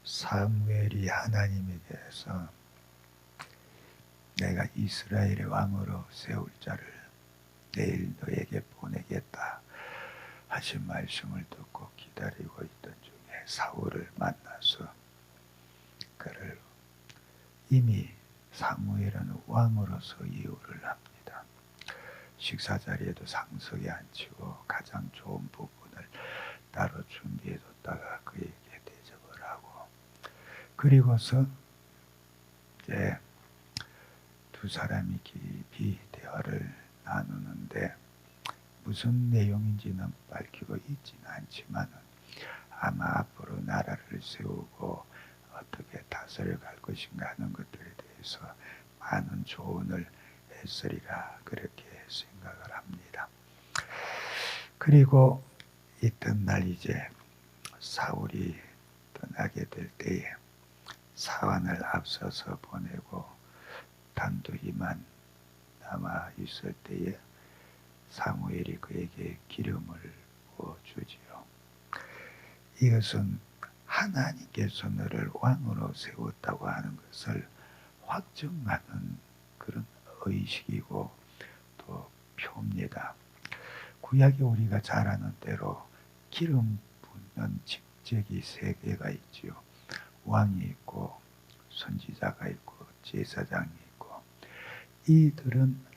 사무엘이 하나님에게서 내가 이스라엘의 왕으로 세울 자를 내일 너에게 보내겠다 하신 말씀을 듣고 기다리고 있던 중에 사울을 만나서 그를 이미 사무엘은 왕으로서 이유를 합니다. 식사 자리에도 상석에 앉히고 가장 좋은 부분을 따로 준비해뒀다가 그에게 대접을 하고, 그리고서 이제 두 사람이 깊이 대화를 나누는데 무슨 내용인지는 밝히고 있지는 않지만 아마 앞으로 나라를 세우고 어떻게 다스려 갈 것인가 하는 것들에 대해서 많은 조언을 했으리라 그렇게 생각을 합니다. 그리고 이튿날 이제 사울이 떠나게 될 때에 사환을 앞서서 보내고 단둘이만 남아 있을 때에 사무엘이 그에게 기름을 부어주지요. 이것은 하나님께서 너를 왕으로 세웠다고 하는 것을 확증하는 그런 의식이고 또 표입니다. 구약에 우리가 잘 아는 대로 기름 붓는 직책이 세 개가 있지요. 왕이 있고 선지자가 있고 제사장이 있고, 이들은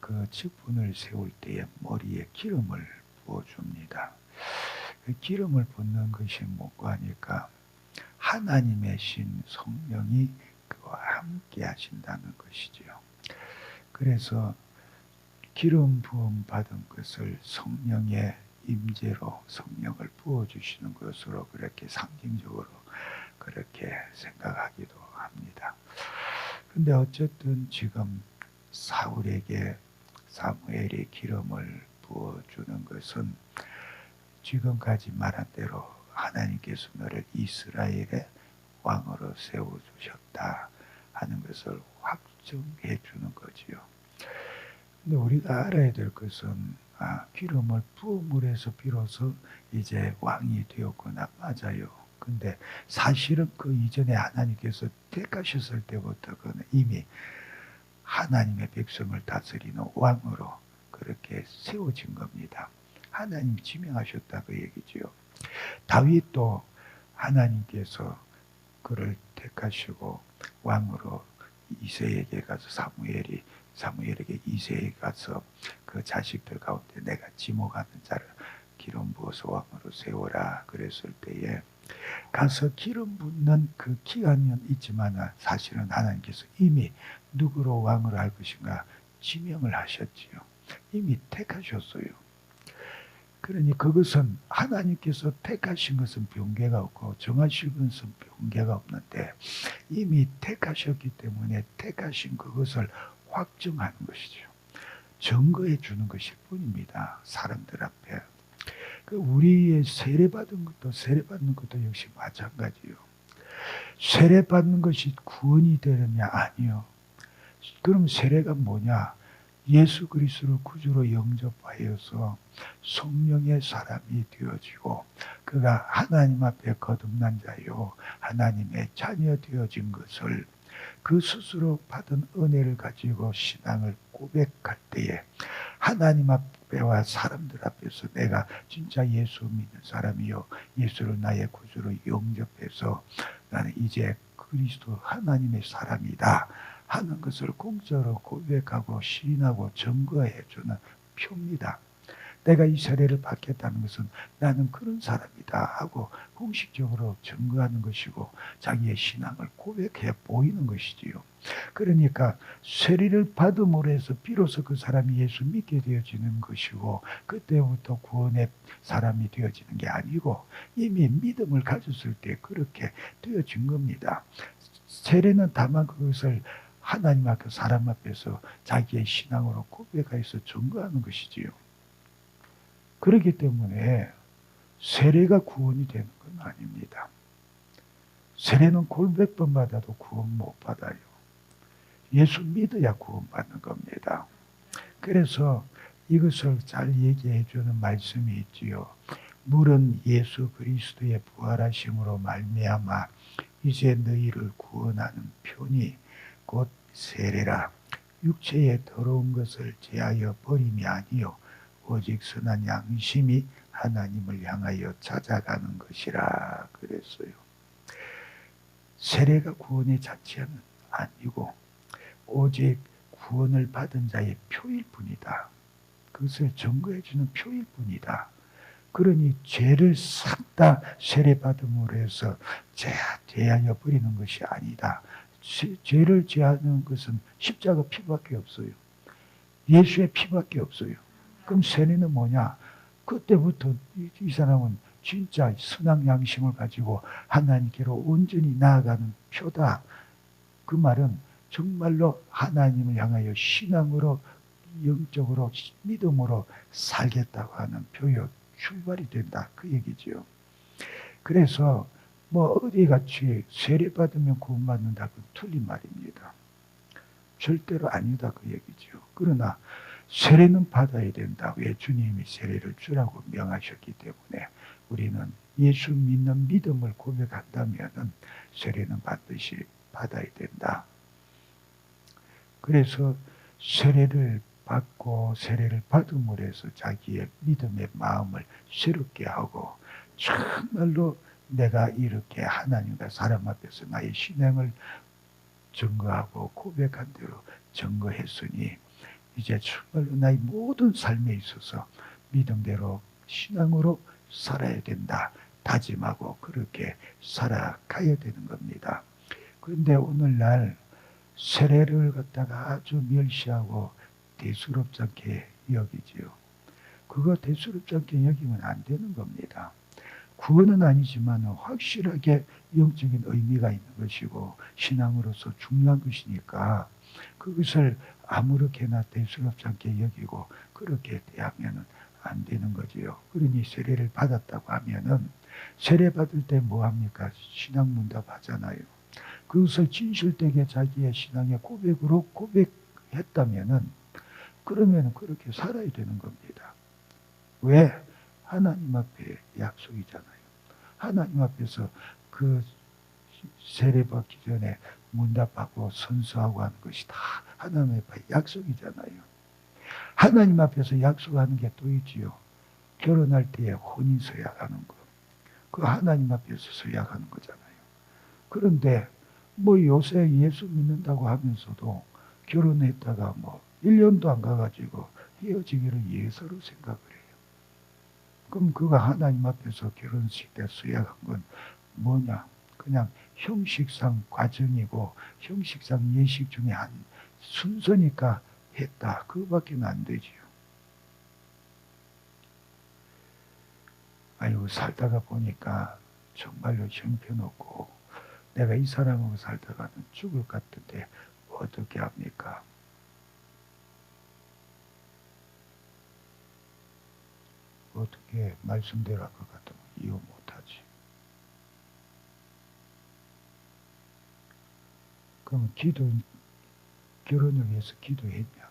그 직분을 세울 때에 머리에 기름을 부어줍니다. 그 기름을 붓는 것이 뭐가 하니까 하나님의 신 성령이 그와 함께 하신다는 것이지요. 그래서 기름 부음 받은 것을 성령의 임재로 성령을 부어주시는 것으로 그렇게 상징적으로 그렇게 생각하기도 합니다. 근데 어쨌든 지금 사울에게 사무엘이 기름을 부어주는 것은 지금까지 말한 대로 하나님께서 너를 이스라엘의 왕으로 세워주셨다 하는 것을 확증해 주는 거지요. 근데 우리가 알아야 될 것은 기름을 부음을 해서 비로소 이제 왕이 되었구나. 맞아요. 근데 사실은 그 이전에 하나님께서 택하셨을 때부터 그는 이미 하나님의 백성을 다스리는 왕으로 그렇게 세워진 겁니다. 하나님 지명하셨다 그 얘기지요. 다윗도 하나님께서 그를 택하시고 왕으로 이새에게 가서 사무엘에게 이새에 가서 그 자식들 가운데 내가 지목하는 자를 기름 부어서 왕으로 세워라 그랬을 때에 가서 기름 붓는 그 기간은 있지만 사실은 하나님께서 이미 누구로 왕을 할 것인가 지명을 하셨지요. 이미 택하셨어요. 그러니 그것은 하나님께서 택하신 것은 변개가 없고 정하신 것은 변개가 없는데 이미 택하셨기 때문에 택하신 그것을 확증하는 것이죠. 증거해 주는 것일 뿐입니다. 사람들 앞에. 우리의 세례받는 것도 역시 마찬가지요. 세례받는 것이 구원이 되느냐? 아니요. 그럼 세례가 뭐냐? 예수 그리스도를 구주로 영접하여서 성령의 사람이 되어지고 그가 하나님 앞에 거듭난 자요 하나님의 자녀 되어진 것을 그 스스로 받은 은혜를 가지고 신앙을 고백할 때에 하나님 앞에와 사람들 앞에서 내가 진짜 예수 믿는 사람이요 예수를 나의 구주로 영접해서 나는 이제 그리스도 하나님의 사람이다 하는 것을 공적으로 고백하고 시인하고 증거해 주는 표입니다. 내가 이 세례를 받겠다는 것은 나는 그런 사람이다 하고 공식적으로 증거하는 것이고 자기의 신앙을 고백해 보이는 것이지요. 그러니까 세례를 받음으로 해서 비로소 그 사람이 예수 믿게 되어지는 것이고 그때부터 구원의 사람이 되어지는 게 아니고 이미 믿음을 가졌을 때 그렇게 되어진 겁니다. 세례는 다만 그것을 하나님 앞에 사람 앞에서 자기의 신앙으로 고백해서 증거하는 것이지요. 그렇기 때문에 세례가 구원이 되는 건 아닙니다. 세례는 골백 번 받아도 구원 못 받아요. 예수 믿어야 구원 받는 겁니다. 그래서 이것을 잘 얘기해 주는 말씀이 있지요. 물은 예수 그리스도의 부활하심으로 말미암아 이제 너희를 구원하는 편이 곧 세례라. 육체의 더러운 것을 제하여 버림이 아니요 오직 선한 양심이 하나님을 향하여 찾아가는 것이라 그랬어요. 세례가 구원의 자체는 아니고 오직 구원을 받은 자의 표일 뿐이다. 그것을 증거해 주는 표일 뿐이다. 그러니 죄를 싹 다 세례받음으로 해서 제하여 버리는 것이 아니다. 죄를 제하는 것은 십자가 피밖에 없어요. 예수의 피밖에 없어요. 그럼 세례는 뭐냐? 그때부터 이 사람은 진짜 선한 양심을 가지고 하나님께로 온전히 나아가는 표다. 그 말은 정말로 하나님을 향하여 신앙으로 영적으로 믿음으로 살겠다고 하는 표현 출발이 된다. 그 얘기죠. 그래서 뭐 어디같이 세례받으면 구원받는다. 그 틀린 말입니다. 절대로 아니다. 그 얘기죠. 그러나 세례는 받아야 된다. 왜? 주님이 세례를 주라고 명하셨기 때문에 우리는 예수 믿는 믿음을 고백한다면 세례는 반드시 받아야 된다. 그래서 세례를 받고 세례를 받음으로 해서 자기의 믿음의 마음을 새롭게 하고 정말로 내가 이렇게 하나님과 사람 앞에서 나의 신앙을 증거하고 고백한 대로 증거했으니 이제 정말로 나의 모든 삶에 있어서 믿음대로 신앙으로 살아야 된다. 다짐하고 그렇게 살아가야 되는 겁니다. 그런데 오늘날 세례를 갖다가 아주 멸시하고 대수롭지 않게 여기지요. 그거 대수롭지 않게 여기면 안 되는 겁니다. 구원은 아니지만 확실하게 영적인 의미가 있는 것이고 신앙으로서 중요한 것이니까 그것을 아무렇게나 대수롭지 않게 여기고 그렇게 대하면 안 되는 거지요. 그러니 세례를 받았다고 하면은 세례 받을 때 뭐 합니까? 신앙 문답 하잖아요. 그것을 진실되게 자기의 신앙의 고백으로 고백했다면은 그러면 그렇게 살아야 되는 겁니다. 왜? 하나님 앞에 약속이잖아요. 하나님 앞에서 그 세례 받기 전에 문답하고 선서하고 하는 것이 다 하나님 앞에 약속이잖아요. 하나님 앞에서 약속하는 게 또 있지요. 결혼할 때에 혼인 서약하는 거. 그 하나님 앞에서 서약하는 거잖아요. 그런데 뭐 요새 예수 믿는다고 하면서도 결혼했다가 뭐 1년도 안 가가지고 헤어지기를 예사로 생각을 해요. 그럼 그가 하나님 앞에서 결혼식 때 수약한 건 뭐냐? 그냥 형식상 과정이고 형식상 예식 중에 한 순서니까 했다. 그거밖에 안 되지요. 아이고 살다가 보니까 정말로 형편없고 내가 이 사람하고 살다가는 죽을 것 같은데 어떻게 합니까? 어떻게 말씀대로 할 것 같으면 이해 못하지. 그럼 결혼을 위해서 기도했냐?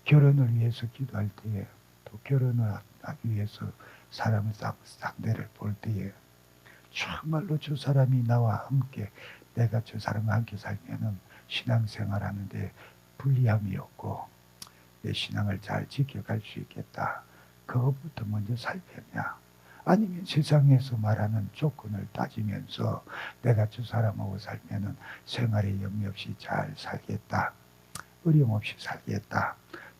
결혼을 위해서 기도할 때에 또 결혼을 하기 위해서 사람을 상대를 볼 때에 정말로 저 사람이 나와 함께 내가 저 사람과 함께 살면은 신앙생활 하는데 불리함이 없고 내 신앙을 잘 지켜갈 수 있겠다. 그것부터 먼저 살폈냐? 아니면 세상에서 말하는 조건을 따지면서 내가 저 사람하고 살면은 생활에 염려 없이 잘 살겠다. 어려움 없이 살겠다.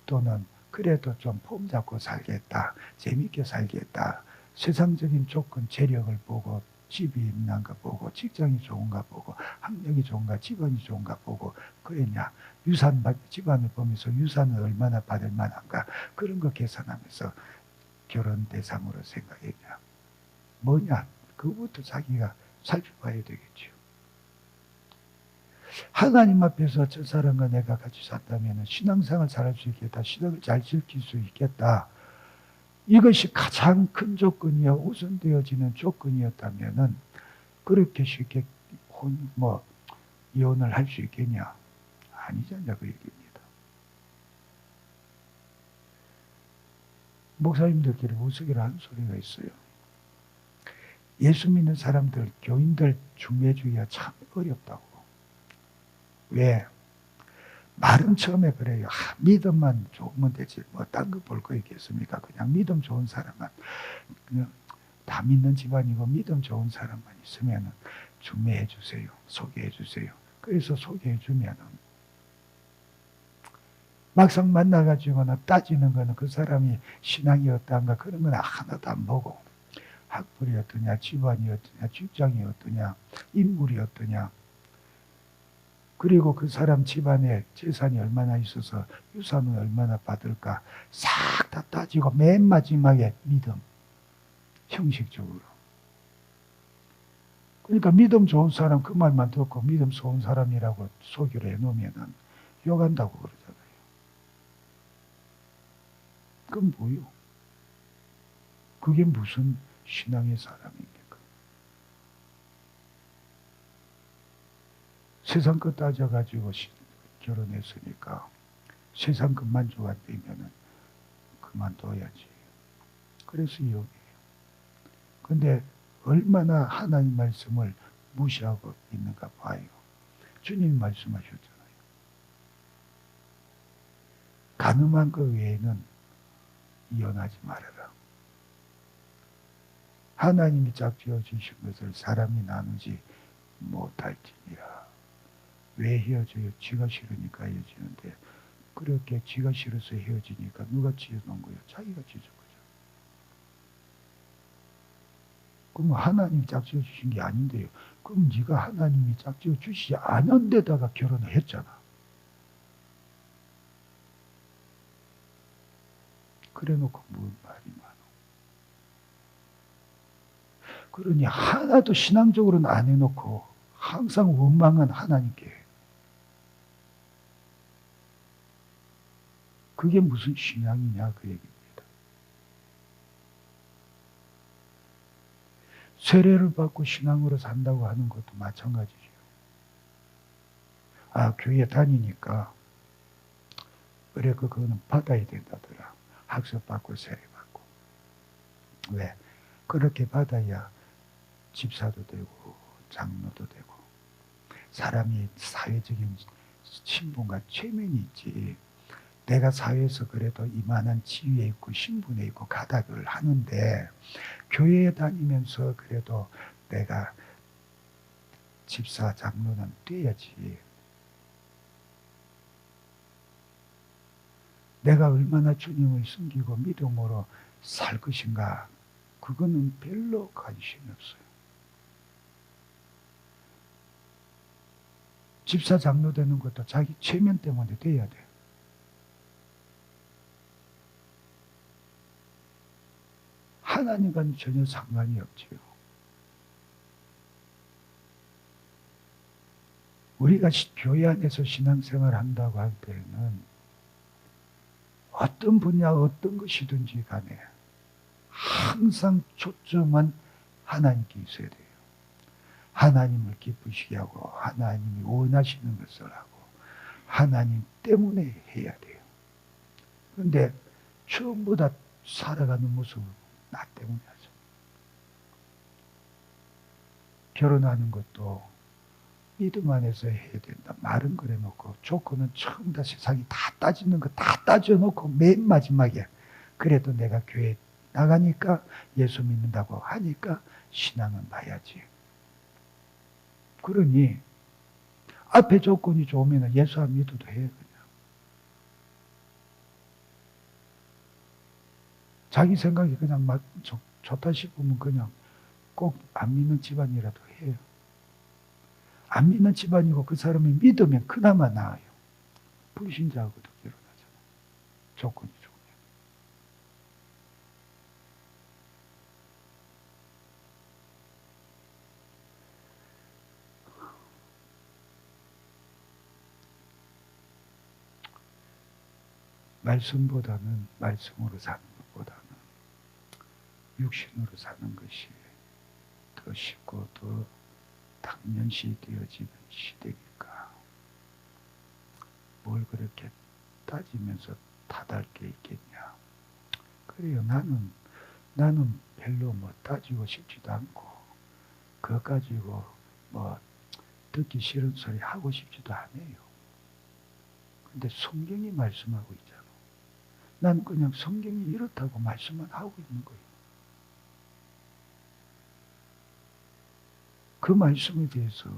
또는 그래도 좀 폼 잡고 살겠다. 재밌게 살겠다. 세상적인 조건, 재력을 보고 집이 있는가 보고 직장이 좋은가 보고 학력이 좋은가 집안이 좋은가 보고 그랬냐. 집안을 보면서 유산을 얼마나 받을 만한가 그런 거 계산하면서 결혼 대상으로 생각했냐. 뭐냐. 그것부터 자기가 살펴봐야 되겠죠. 하나님 앞에서 저 사람과 내가 같이 산다면 신앙생활 잘할 수 있겠다. 신앙을 잘 지킬 수 있겠다. 이것이 가장 큰 조건이요. 우선되어지는 조건이었다면 그렇게 쉽게 이혼을 할 수 있겠냐? 아니잖냐 그 얘기입니다. 목사님들끼리 우스개를 한 소리가 있어요. 예수 믿는 사람들, 교인들 중매주기가 참 어렵다고. 왜? 말은 처음에 그래요. 믿음만 좋으면 되지. 뭐 딴 거 볼 거 있겠습니까? 그냥 믿음 좋은 사람만. 그냥 다 믿는 집안이고 믿음 좋은 사람만 있으면 중매해 주세요. 소개해 주세요. 그래서 소개해 주면은 막상 만나가지고는 따지는 거는 그 사람이 신앙이 어떠한가 그런 건 하나도 안 보고 학벌이 어떠냐, 집안이 어떠냐, 직장이 어떠냐, 인물이 어떠냐, 그리고 그 사람 집안에 재산이 얼마나 있어서 유산은 얼마나 받을까 싹 다 따지고 맨 마지막에 믿음, 형식적으로. 그러니까 믿음 좋은 사람 그 말만 듣고 믿음 좋은 사람이라고 소개를 해놓으면 욕한다고 그러잖아요. 그건 뭐요? 그게 무슨 신앙의 사람입니까? 세상 것 따져가지고 결혼했으니까 세상 것만 좋아되면은 그만둬야지. 그래서 이혼해요. 근데 얼마나 하나님 말씀을 무시하고 있는가 봐요. 주님이 말씀하셨잖아요. 가늠한 것 외에는 이혼하지 말아라. 하나님이 짝지어 주신 것을 사람이 나누지 못할지니라. 왜 헤어져요? 지가 싫으니까 헤어지는데 그렇게 지가 싫어서 헤어지니까 누가 지어놓은 거예요? 자기가 지어준 거죠. 그럼 하나님이 짝지어 주신 게 아닌데요. 그럼 네가 하나님이 짝지어 주시지 않은 데다가 결혼을 했잖아. 그래놓고 뭔 말이 많아. 그러니 하나도 신앙적으로는 안 해놓고 항상 원망은 하나님께 해. 그게 무슨 신앙이냐 그 얘기입니다. 세례를 받고 신앙으로 산다고 하는 것도 마찬가지죠. 교회 다니니까 그래 그거는 받아야 된다더라. 학습 받고 세례 받고. 왜? 그렇게 받아야 집사도 되고 장로도 되고 사람이 사회적인 신분과 체면이 있지. 내가 사회에서 그래도 이만한 지위에 있고 신분에 있고 가닥을 하는데 교회에 다니면서 그래도 내가 집사 장로는 돼야지. 내가 얼마나 주님을 숨기고 믿음으로 살 것인가 그거는 별로 관심이 없어요. 집사 장로 되는 것도 자기 체면 때문에 돼야 돼. 하나님과는 전혀 상관이 없지요. 우리가 교회 안에서 신앙생활을 한다고 할 때는 어떤 분야 어떤 것이든지 간에 항상 초점은 하나님께 있어야 돼요. 하나님을 기쁘시게 하고 하나님이 원하시는 것을 하고 하나님 때문에 해야 돼요. 그런데 전부 다 살아가는 모습을 나 때문에 하죠. 결혼하는 것도 믿음 안에서 해야 된다. 말은 그래 놓고 조건은 처음 다 세상이 다 따지는 거 다 따져놓고 맨 마지막에 그래도 내가 교회 나가니까 예수 믿는다고 하니까 신앙은 봐야지. 그러니 앞에 조건이 좋으면 예수 안 믿어도 해요. 그냥. 자기 생각이 그냥 막 좋다 싶으면 그냥 꼭 안 믿는 집안이라도 해요. 안 믿는 집안이고 그 사람이 믿으면 그나마 나아요. 불신자하고도 결혼하잖아요. 조건이 좋으면. 말씀보다는 말씀으로 사는 것보다는 육신으로 사는 것이 더 쉽고 더 당연시 되어지는 시대니까 뭘 그렇게 따지면서 다달 게 있겠냐. 그래요. 나는 별로 뭐 따지고 싶지도 않고, 그거 가지고 뭐 듣기 싫은 소리 하고 싶지도 않아요. 근데 성경이 말씀하고 있잖아. 난 그냥 성경이 이렇다고 말씀만 하고 있는 거예요. 그 말씀에 대해서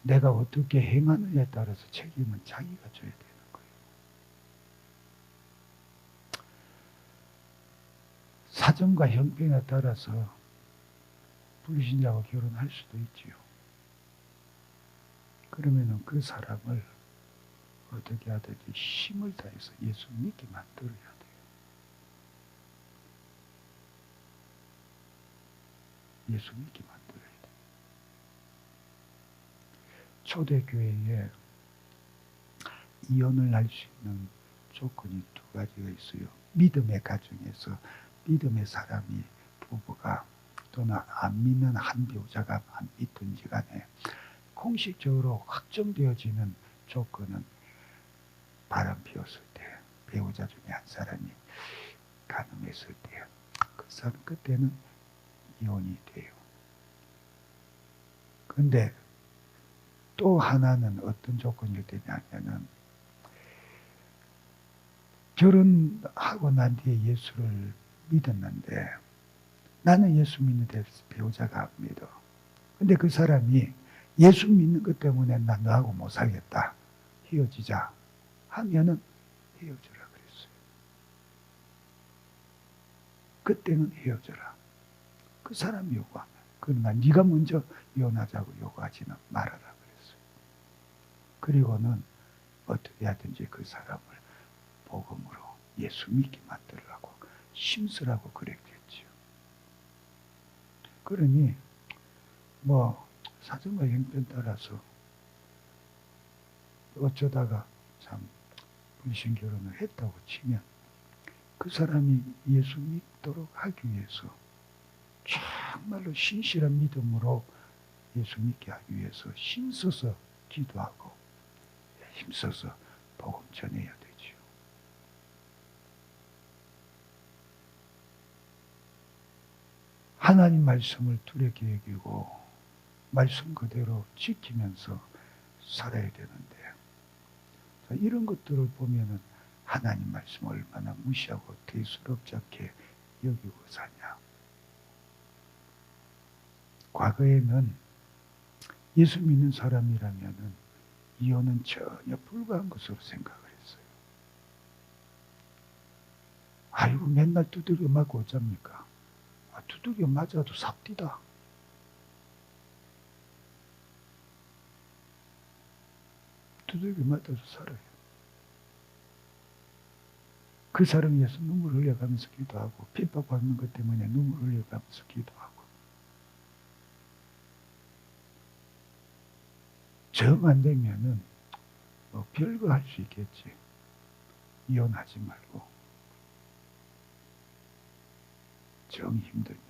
내가 어떻게 행하느냐에 따라서 책임은 자기가 져야 되는 거예요. 사정과 형편에 따라서 불신자와 결혼할 수도 있지요. 그러면은 그 사람을 어떻게 하든지 힘을 다해서 예수 믿게 만들어야 돼요. 예수 믿게 만들어야 돼요. 초대교회에 이혼을 할 수 있는 조건이 두 가지가 있어요. 믿음의 가정에서 믿음의 사람이 부부가 또는 안 믿는 한 배우자가 안 믿든지 간에 공식적으로 확정되어지는 조건은 바람 피웠을 때 배우자 중에 한 사람이 가늠했을 때 그 사람 그때는 이혼이 돼요. 근데 또 하나는 어떤 조건이 되냐면은 결혼하고 난 뒤에 예수를 믿었는데 나는 예수 믿는데 배우자가 안 믿어. 근데 그 사람이 예수 믿는 것 때문에 나 너하고 못 살겠다. 헤어지자 하면은 헤어져라 그랬어요. 그때는 헤어져라. 그 사람이 요구하면. 그러나 네가 먼저 이혼하자고 요구하지는 말아라 그랬어요. 그리고는 어떻게 하든지 그 사람을 복음으로 예수 믿게 만들라고 심쓰라고 그랬겠지요. 그러니 뭐 사정과 형편 따라서 어쩌다가 참 불신 결혼을 했다고 치면 그 사람이 예수 믿도록 하기 위해서 정말로 신실한 믿음으로 예수 믿게 하기 위해서 힘써서 기도하고 힘써서 복음 전해야 되지요. 하나님 말씀을 두렵게 여기고 말씀 그대로 지키면서 살아야 되는데 이런 것들을 보면은 하나님 말씀 얼마나 무시하고 대수롭지 않게 여기고 사냐. 과거에는 예수 믿는 사람이라면은 이혼은 전혀 불가한 것으로 생각을 했어요. 아이고 맨날 두들겨 맞고 어쩝니까? 두들겨 맞아도 삽디다. 두들겨 맞아도 살아요. 그 사람을 위해서 눈물 흘려가면서 기도하고 핍박받는 것 때문에 눈물 흘려가면서 기도하고 정 안 되면은 뭐 별거 할 수 있겠지. 이혼하지 말고 정 힘들면.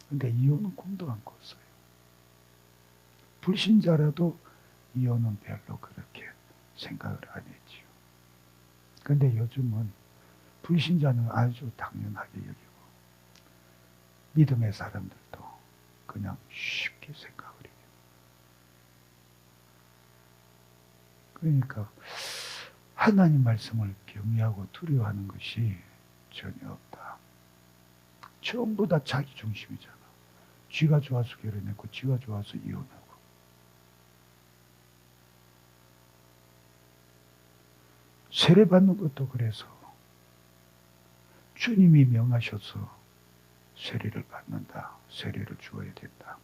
근데 이혼은 꿈도 안 꿨어요. 불신자라도 이혼은 별로 그렇게 생각을 안 했지요. 근데 요즘은 불신자는 아주 당연하게 여기고 믿음의 사람들도 그냥 쉽게 생각을 해요. 그러니까 하나님 말씀을 경외하고 두려워하는 것이 전혀 없다. 전부 다 자기 중심이잖아. 쥐가 좋아서 결혼했고 쥐가 좋아서 이혼하고. 세례받는 것도 그래서 주님이 명하셔서 세례를 받는다. 세례를 주어야 된다.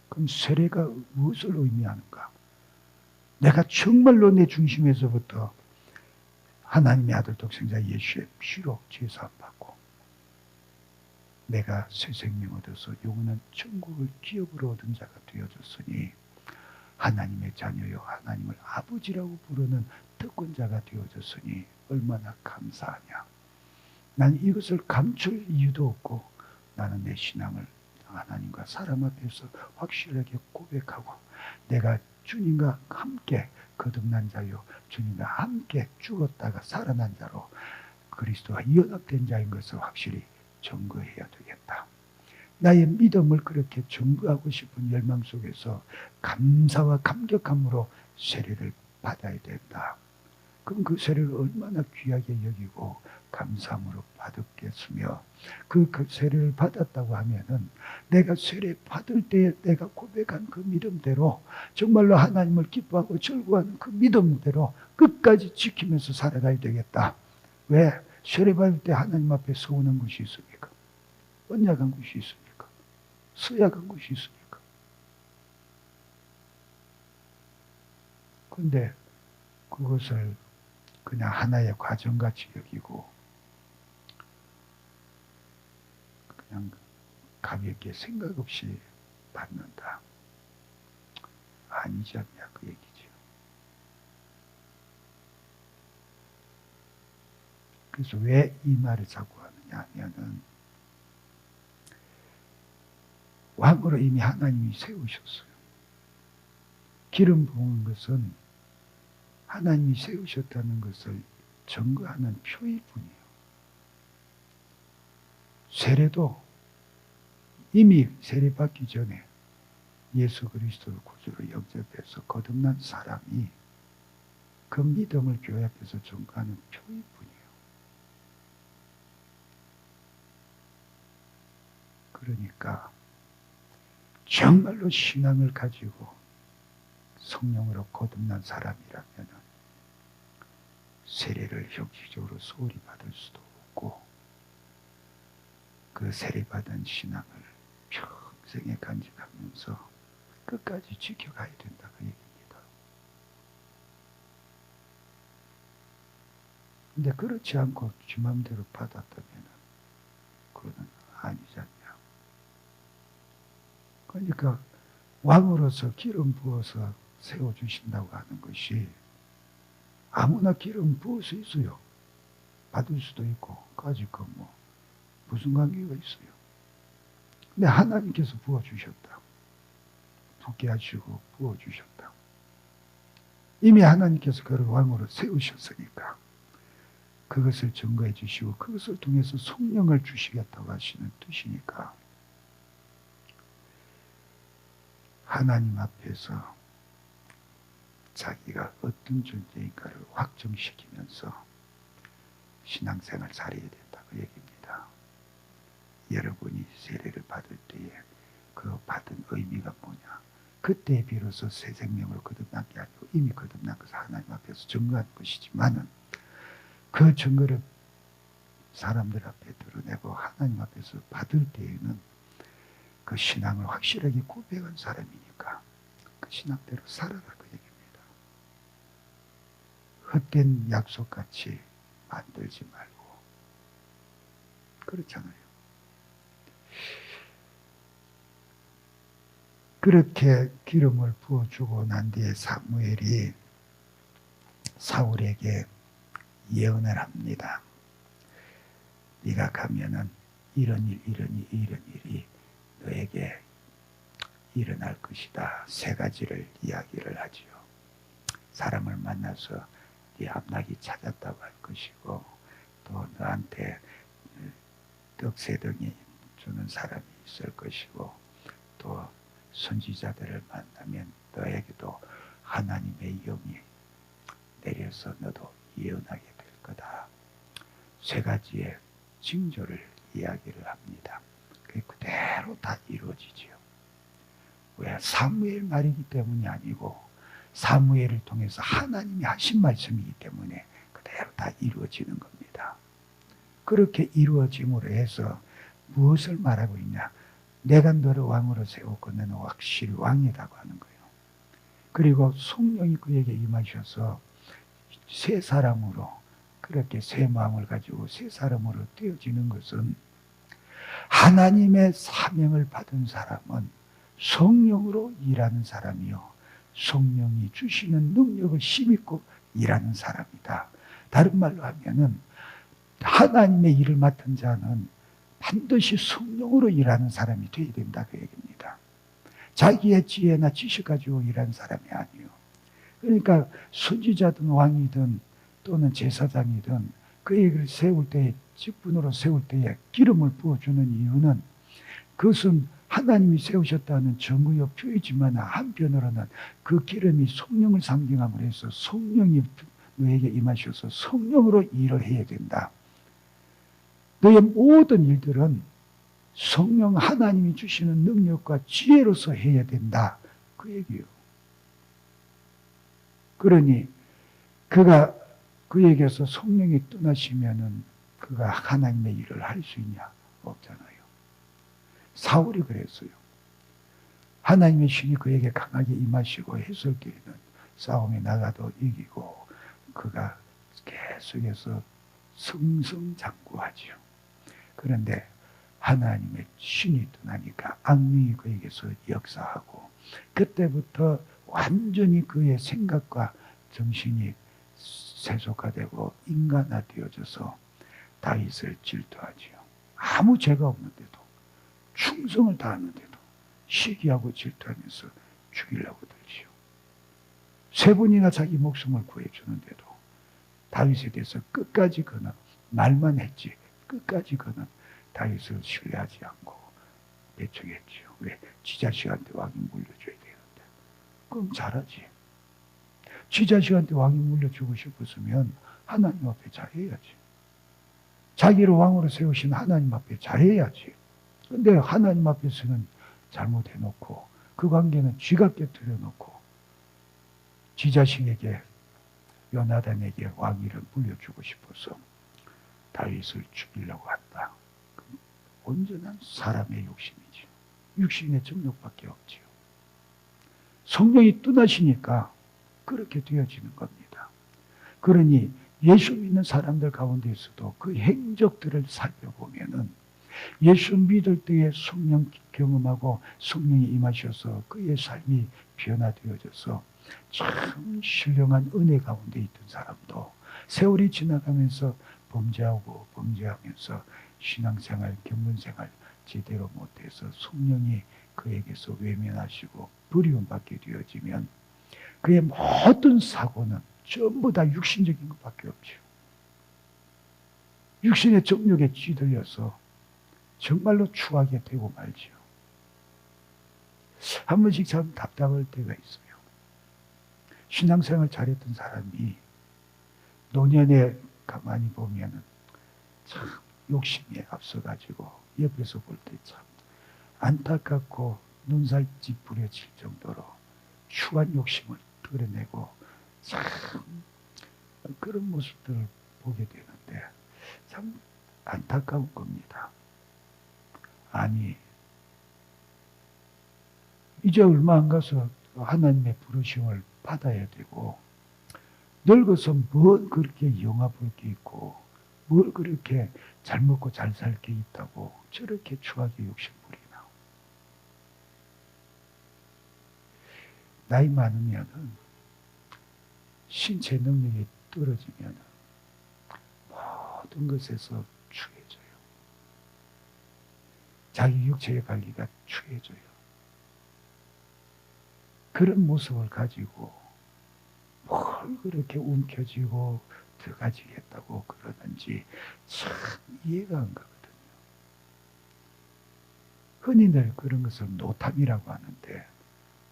그럼 세례가 무엇을 의미하는가? 내가 정말로 내 중심에서부터 하나님의 아들 독생자 예수의 피로 제사함 받고 내가 새 생명 얻어서 영원한 천국을 기업으로 얻은 자가 되어졌으니 하나님의 자녀요 하나님을 아버지라고 부르는 특권자가 되어졌으니 얼마나 감사하냐. 나는 이것을 감출 이유도 없고 나는 내 신앙을 하나님과 사람 앞에서 확실하게 고백하고 내가 주님과 함께 거듭난 자요 주님과 함께 죽었다가 살아난 자로 그리스도와 연합된 자인 것을 확실히 증거해야 되겠다. 나의 믿음을 그렇게 증거하고 싶은 열망 속에서 감사와 감격함으로 세례를 받아야 된다. 그럼 그 세례를 얼마나 귀하게 여기고 감사함으로 받았겠으며 그 세례를 받았다고 하면은 내가 세례 받을 때 내가 고백한 그 믿음대로 정말로 하나님을 기뻐하고 즐거워하는 그 믿음대로 끝까지 지키면서 살아가야 되겠다. 왜? 세례 받을 때 하나님 앞에 서운한 것이 있습니까? 언약한 것이 있습니까? 서약한 것이 있습니까? 그런데 그것을 그냥 하나의 과정같이 여기고 그냥 가볍게 생각 없이 받는다. 아니지 않냐 그 얘기죠. 그래서 왜 이 말을 자꾸 하느냐 하면은 왕으로 이미 하나님이 세우셨어요. 기름 부은 것은 하나님이 세우셨다는 것을 증거하는 표일 뿐이에요. 세례도 이미 세례받기 전에 예수 그리스도를 구주로 영접해서 거듭난 사람이 그 믿음을 교회 앞에서 증거하는 표일 뿐이에요. 그러니까 정말로 신앙을 가지고 성령으로 거듭난 사람이라면 세례를 형식적으로 소홀히 받을 수도 없고 그 세례받은 신앙을 평생에 간직하면서 끝까지 지켜가야 된다 그 얘기입니다. 근데 그렇지 않고 지 맘대로 받았다면 그거는 아니지 않냐. 그러니까 왕으로서 기름 부어서 세워주신다고 하는 것이 아무나 기름 부을 수 있어요. 받을 수도 있고 까짓거 뭐 무슨 관계가 있어요. 근데 하나님께서 부어주셨다. 붓게 하시고 부어주셨다. 이미 하나님께서 그를 왕으로 세우셨으니까 그것을 증거해 주시고 그것을 통해서 성령을 주시겠다고 하시는 뜻이니까 하나님 앞에서 자기가 어떤 존재인가를 확정시키면서 신앙생활 잘해야 된다 그 얘기입니다. 여러분이 세례를 받을 때에 그 받은 의미가 뭐냐. 그때 비로소 새 생명으로 거듭난 게 아니고 이미 거듭난 것을 하나님 앞에서 증거한 것이지만은 그 증거를 사람들 앞에 드러내고 하나님 앞에서 받을 때에는 그 신앙을 확실하게 고백한 사람이니까 그 신앙대로 살아라 그 얘기입니다. 헛된 약속같이 만들지 말고 그렇잖아요. 그렇게 기름을 부어주고 난 뒤에 사무엘이 사울에게 예언을 합니다. 네가 가면은 이런 일이 너에게 일어날 것이다. 세 가지를 이야기를 하지요. 사람을 만나서 네 앞날이 찾았다고 할 것이고 또 너한테 떡 세 덩이 주는 사람이 있을 것이고 또 선지자들을 만나면 너에게도 하나님의 영이 내려서 너도 예언하게 될 거다. 세 가지의 징조를 이야기를 합니다. 그게 그대로 다 이루어지지요. 왜? 사무엘 말이기 때문이 아니고 사무엘을 통해서 하나님이 하신 말씀이기 때문에 그대로 다 이루어지는 겁니다. 그렇게 이루어짐으로 해서 무엇을 말하고 있냐? 내가 너를 왕으로 세웠고 너는 확실히 왕이라고 하는 거예요. 그리고 성령이 그에게 임하셔서 새 사람으로 그렇게 새 마음을 가지고 새 사람으로 되어지는 것은 하나님의 사명을 받은 사람은 성령으로 일하는 사람이요. 성령이 주시는 능력을 힘입고 일하는 사람이다. 다른 말로 하면은 하나님의 일을 맡은 자는 반드시 성령으로 일하는 사람이 되어야 된다 그 얘기입니다. 자기의 지혜나 지식 가지고 일하는 사람이 아니요. 그러니까 선지자든 왕이든 또는 제사장이든 그 얘기를 세울 때에, 직분으로 세울 때에 기름을 부어주는 이유는 그것은 하나님이 세우셨다는 증거의 표이지만 한편으로는 그 기름이 성령을 상징함으로 해서 성령이 너에게 임하셔서 성령으로 일을 해야 된다. 너의 모든 일들은 성령 하나님이 주시는 능력과 지혜로서 해야 된다. 그 얘기예요. 그러니 그가 그에게서 성령이 떠나시면은 그가 하나님의 일을 할 수 있냐? 없잖아요. 사울이 그랬어요. 하나님의 신이 그에게 강하게 임하시고 해설교에는 싸움에 나가도 이기고 그가 계속해서 승승장구하지요. 그런데 하나님의 신이 떠나니까 악령이 그에게서 역사하고 그때부터 완전히 그의 생각과 정신이 세속화되고 인간화되어져서 다윗을 질투하지요. 아무 죄가 없는데도 충성을 다하는데도 시기하고 질투하면서 죽이려고 들지요. 3번이나 자기 목숨을 구해주는데도 다윗에 대해서 끝까지 그는 말만 했지 끝까지 그는 다윗을 신뢰하지 않고 배척했지요. 왜? 지 자식한테 왕이 물려줘야 되는데. 그럼 잘하지. 지 자식한테 왕이 물려주고 싶었으면 하나님 앞에 잘해야지. 자기를 왕으로 세우신 하나님 앞에 잘해야지. 근데 하나님 앞에서는 잘못해놓고 그 관계는 쥐가 깨뜨려놓고 지 자식에게 요나단에게 왕위를 물려주고 싶어서 다윗을 죽이려고 한다. 온전한 사람의 욕심이지. 육신의 정욕밖에 없지요. 성령이 떠나시니까 그렇게 되어지는 겁니다. 그러니 예수 믿는 사람들 가운데서도 그 행적들을 살펴보면은 예수 믿을 때에 성령 경험하고 성령이 임하셔서 그의 삶이 변화되어져서 참 신령한 은혜 가운데 있던 사람도 세월이 지나가면서 범죄하고 범죄하면서 신앙생활, 경건생활 제대로 못해서 성령이 그에게서 외면하시고 두려움받게 되어지면 그의 모든 사고는 전부 다 육신적인 것밖에 없죠. 육신의 정욕에 찌들려서 정말로 추하게 되고 말지요. 한 번씩 참 답답할 때가 있어요. 신앙생활 잘했던 사람이 노년에 가만히 보면은 참 욕심에 앞서가지고 옆에서 볼 때 참 안타깝고 눈살 찌푸려질 정도로 추한 욕심을 드러내고 참 그런 모습들을 보게 되는데 참 안타까운 겁니다. 아니 이제 얼마 안 가서 하나님의 부르심을 받아야 되고 늙어서 뭘 그렇게 영화 볼 게 있고 뭘 그렇게 잘 먹고 잘 살 게 있다고 저렇게 추하게 욕심 부리나. 나이 많으면은 신체 능력이 떨어지면은 모든 것에서 추해져요. 자기 육체의 관리가 추해져요. 그런 모습을 가지고 뭘 그렇게 움켜쥐고 들어가지겠다고 그러는지 참 이해가 안 가거든요. 흔히들 그런 것을 노탐이라고 하는데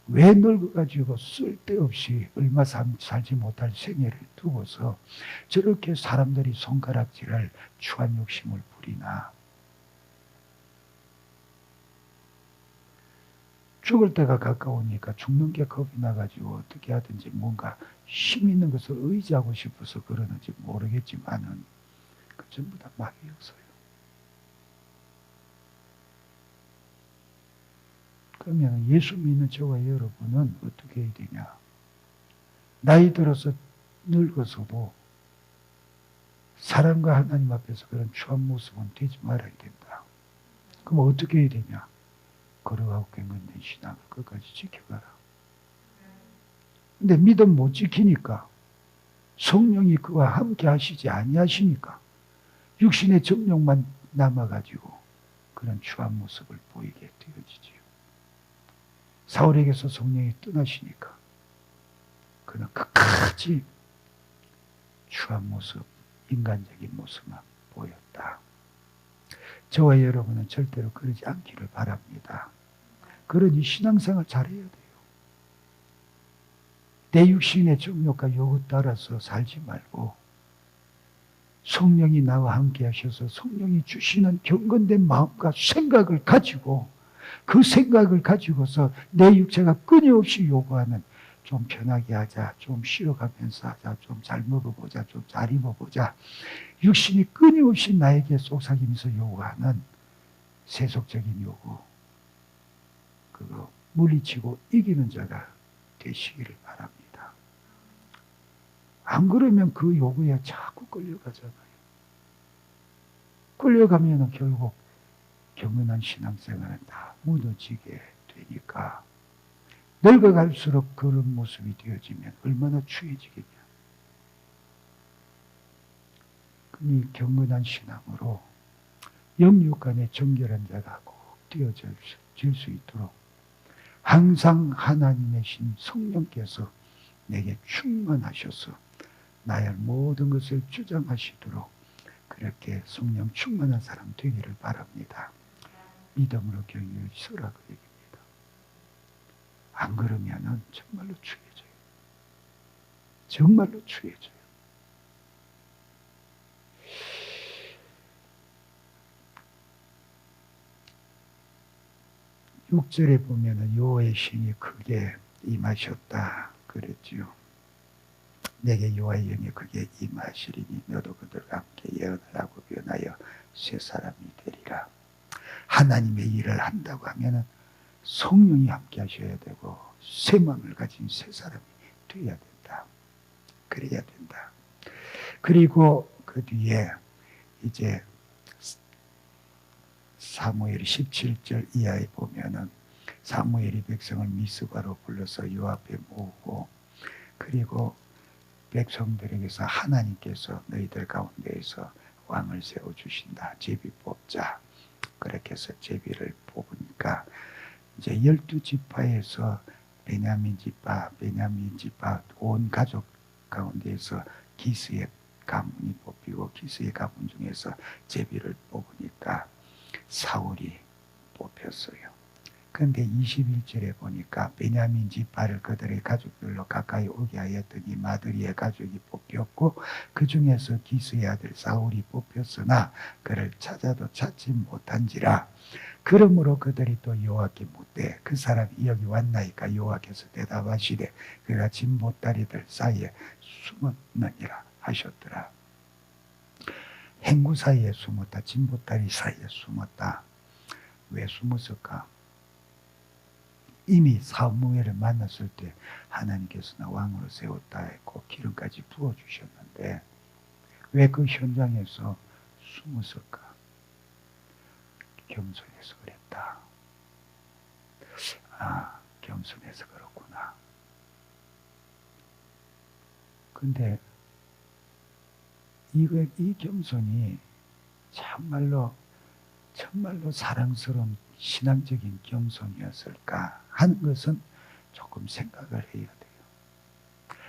왜 늙어가지고 쓸데없이 얼마 살지 못할 생애를 두고서 저렇게 사람들이 손가락질할 추한 욕심을 부리나. 죽을 때가 가까우니까 죽는 게 겁이 나가지고 어떻게 하든지 뭔가 힘 있는 것을 의지하고 싶어서 그러는지 모르겠지만은 그 전부 다 마귀였어요. 그러면 예수 믿는 저와 여러분은 어떻게 해야 되냐? 나이 들어서 늙어서도 사람과 하나님 앞에서 그런 추한 모습은 되지 말아야 된다. 그럼 어떻게 해야 되냐? 거룩하고 경건된 신앙을 끝까지 지켜가라. 근데 믿음 못 지키니까 성령이 그와 함께 하시지 아니하시니까 육신의 정욕만 남아가지고 그런 추한 모습을 보이게 되어지지요. 사울에게서 성령이 떠나시니까 그는 끝까지 추한 모습, 인간적인 모습만 보였다. 저와 여러분은 절대로 그러지 않기를 바랍니다. 그러니 신앙생활 잘해야 돼요. 내 육신의 정욕과 요구 따라서 살지 말고 성령이 나와 함께 하셔서 성령이 주시는 경건된 마음과 생각을 가지고 그 생각을 가지고서 내 육체가 끊임없이 요구하는 좀 편하게 하자, 좀 쉬어가면서 하자, 좀 잘 먹어보자, 좀 잘 입어보자. 육신이 끊임없이 나에게 속삭이면서 요구하는 세속적인 요구, 그거 물리치고 이기는 자가 되시기를 바랍니다. 안 그러면 그 요구에 자꾸 끌려가잖아요. 끌려가면 결국 경건한 신앙생활은 다 무너지게 되니까 늙어갈수록 그런 모습이 되어지면 얼마나 추해지겠냐. 이 경건한 신앙으로 영육 간의 정결한 자가 꼭 되어질 수 있도록 항상 하나님의 신 성령께서 내게 충만하셔서 나의 모든 것을 주장하시도록 그렇게 성령 충만한 사람 되기를 바랍니다. 믿음으로 격려를 서라 그 얘기입니다. 안 그러면은 정말로 추해져요. 정말로 추해져요. 6절에 보면은 여호와의 신이 크게 임하셨다 그랬지요. 내게 여호와의 영이 크게 임하시리니 너도 그들과 함께 예언을 하고 변하여 새 사람이 되리라. 하나님의 일을 한다고 하면은 성령이 함께 하셔야 되고 새 마음을 가진 새 사람이 되어야 된다. 그래야 된다. 그리고 그 뒤에 이제 사무엘 17절 이하에 보면은 사무엘이 백성을 미스바로 불러서 요 앞에 모으고 그리고 백성들에게서 하나님께서 너희들 가운데에서 왕을 세워주신다. 제비 뽑자. 그렇게 해서 제비를 뽑으니까 이제 12지파에서 베냐민 지파 온 가족 가운데에서 기스의 가문이 뽑히고 기스의 가문 중에서 제비를 뽑으니까 사울이 뽑혔어요. 그런데 21절에 보니까 베냐민 지파를 그들의 가족들로 가까이 오게 하였더니 마드리의 가족이 뽑혔고 그 중에서 기스의 아들 사울이 뽑혔으나 그를 찾아도 찾지 못한지라. 그러므로 그들이 또 여호와께 묻되 그 사람이 여기 왔나이까. 여호와께서 대답하시되 그가 진보다리들 사이에 숨었느니라 하셨더라. 행구 사이에 숨었다. 진보다리 사이에 숨었다. 왜 숨었을까? 이미 사무엘을 만났을 때 하나님께서 나 왕으로 세웠다 했고 기름까지 부어주셨는데 왜 그 현장에서 숨었을까? 겸손해서 그랬다. 아, 겸손해서 그렇구나. 근데 이 겸손이 정말로 사랑스러운 신앙적인 겸손이었을까 하는 것은 조금 생각을 해야 돼요.